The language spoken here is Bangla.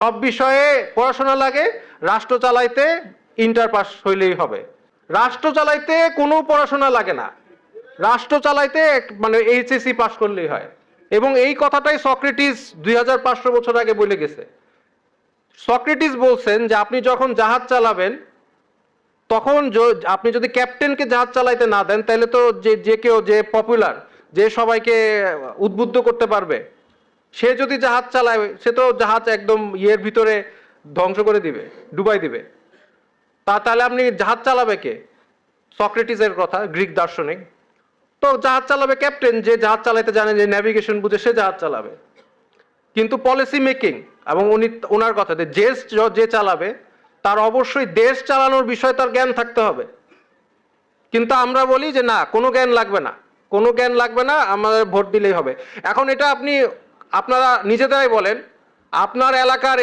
সব বিষয়ে পড়াশোনা লাগে, রাষ্ট্র চালাইতে ইন্টার পাস হইলেই হবে। রাষ্ট্র চালাইতে কোনো পড়াশোনা লাগে না, রাষ্ট্র চালাইতে মানে এইচএসসি পাস করলেই হয়। এবং এই কথাটাই সক্রেটিস 2500 বছর আগে বলে গেছে। সক্রেটিস বলছেন যে আপনি যখন জাহাজ চালাবেন তখন আপনি যদি ক্যাপ্টেনকে জাহাজ চালাইতে না দেন তাহলে তো যে কেউ যে পপুলার, যে সবাইকে উদ্বুদ্ধ করতে পারবে, সে যদি জাহাজ চালায় সে তো জাহাজ একদম ইয়ের ভিতরে ধ্বংস করে দিবে, ডুবাই দিবে। তাহলে আপনি জাহাজ চালাবে কে? সক্রেটিসের কথা, গ্রিক দার্শনিক। তো জাহাজ চালাবে ক্যাপ্টেন, যে জাহাজ চালাতে জানে, যে ন্যাভিগেশন বুঝে, সে জাহাজ চালাবে। কিন্তু পলিসি মেকিং এবং ওনার কথা যে চালাবে তার অবশ্যই দেশ চালানোর বিষয়ে তার জ্ঞান থাকতে হবে। কিন্তু আমরা বলি যে না, কোনো জ্ঞান লাগবে না, কোনো জ্ঞান লাগবে না, আমাদের ভোট দিলেই হবে। এখন এটা আপনারা নিজেরাই বলেন, আপনার এলাকার